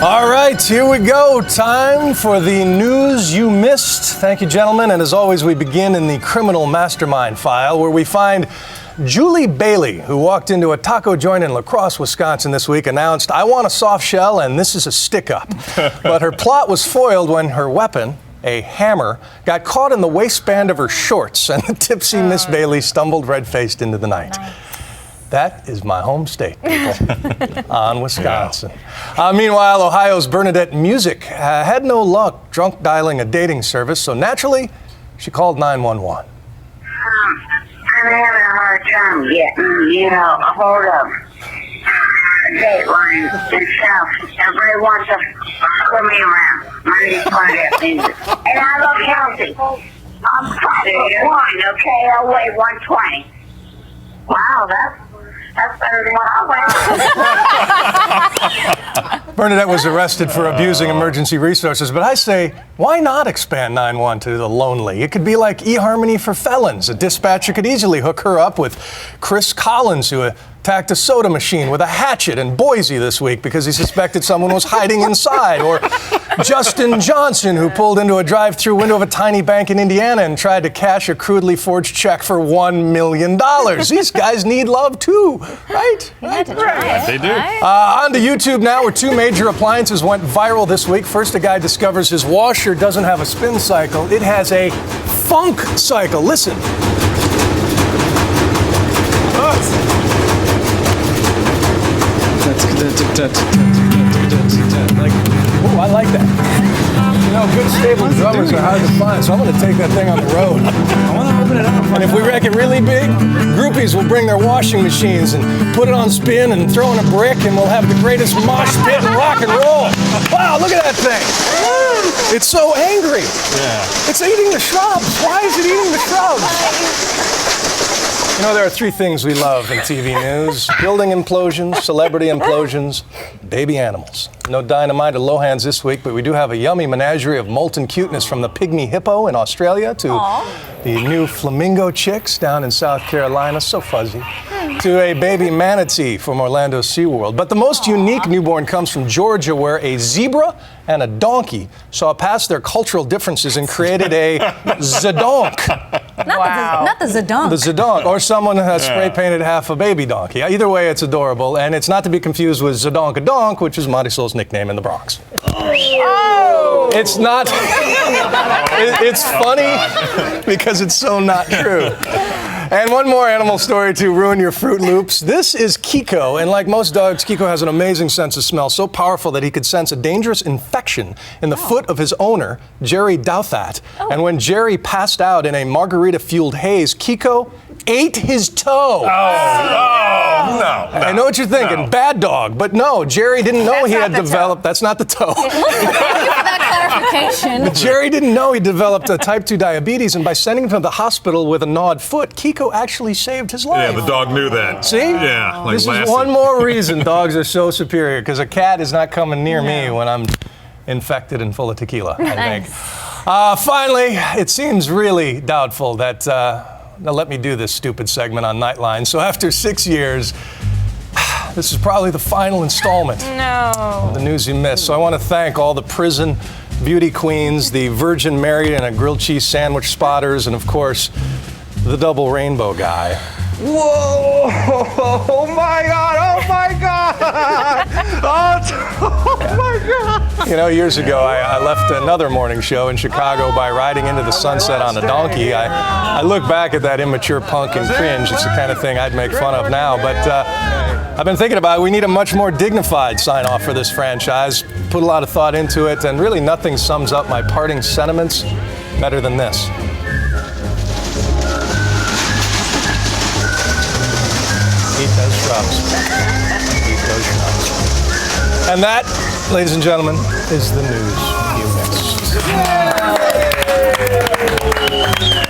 All right, here we go. Time for the news you missed. Thank you, gentlemen. And as always, we begin in the criminal mastermind file, where we find Julie Bailey, who walked into a taco joint in La Crosse, Wisconsin this week, announced, "I want a soft shell and this is a stick-up." But her plot was foiled when her weapon, a hammer, got caught in the waistband of her shorts, and the tipsy Miss Bailey stumbled red-faced into the night. Nice. That is my home state, people, on Wisconsin. Meanwhile, Ohio's Bernadette Music had no luck drunk dialing a dating service, so naturally, she called 911. I'm having a hard time getting, a hold of Dateline and stuff. Everybody wants to put me around. My name's Bernadette Music. And I look healthy. I'm 5'1", okay? I weigh 120. Wow, that's better than what I weigh. Bernadette was arrested for abusing emergency resources, but I say, why not expand 911 to the lonely? It could be like eHarmony for felons. A dispatcher could easily hook her up with Chris Collins, who attacked a soda machine with a hatchet in Boise this week because he suspected someone was hiding inside. Or Justin Johnson, who pulled into a drive-through window of a tiny bank in Indiana and tried to cash a crudely forged check for $1 million. These guys need love too, right? They do. On to YouTube now, where two major appliances went viral this week. First, a guy discovers his washer doesn't have a spin cycle. It has a funk cycle. Listen. I like that. Good stable drummers are hard to find, so I'm going to take that thing on the road. I want to open it up. And if we wreck it really big, groupies will bring their washing machines and put it on spin and throw in a brick, and we'll have the greatest mosh pit in rock and roll. Wow, look at that thing. It's so angry. Yeah. It's eating the shrubs. Why is it eating the shrubs? There are three things we love in TV news: building implosions, celebrity implosions, baby animals. No Dynamite or Lohans this week, but we do have a yummy menagerie of molten cuteness, from the pygmy hippo in Australia to the new flamingo chicks down in South Carolina, so fuzzy, to a baby manatee from Orlando SeaWorld. But the most unique newborn comes from Georgia, where a zebra and a donkey saw past their cultural differences and created a zadonk. Not the Zadonk. The zadonk, or someone has spray painted half a baby donkey. Either way, it's adorable, and it's not to be confused with Zadonk-a-Donk, which is Marisol's nickname in the Bronx. Oh. It's not. It's funny because it's so not true. And one more animal story to ruin your Fruit Loops. This is Kiko, and like most dogs, Kiko has an amazing sense of smell, so powerful that he could sense a dangerous infection in the foot of his owner, Jerry Douthat. And when Jerry passed out in a margarita-fueled haze, Kiko ate his toe. No. I know what you're thinking, bad dog, but no, Jerry didn't know he had developed, that's not the toe. But Jerry didn't know he developed type 2 diabetes, and by sending him to the hospital with a gnawed foot, Kiko actually saved his life. Yeah, the dog knew that. See? Yeah, like this Lassie. is one more reason dogs are so superior, because a cat is not coming near me when I'm infected and full of tequila, I think. Finally, it seems really doubtful that they'll let me do this stupid segment on Nightline. So after 6 years, this is probably the final installment of the news you missed. So I want to thank all the prison beauty queens, the Virgin Mary and a grilled cheese sandwich spotters, and of course, the double rainbow guy. Whoa! Oh my God! Oh my God! Oh my God! Years ago, I left another morning show in Chicago by riding into the sunset on a donkey. I look back at that immature punk and cringe. It's the kind of thing I'd make fun of now. But I've been thinking about it. We need a much more dignified sign-off for this franchise. Put a lot of thought into it, and really nothing sums up my parting sentiments better than this. Eat those shrubs. Eat those shrubs. And that, ladies and gentlemen, is the news you missed.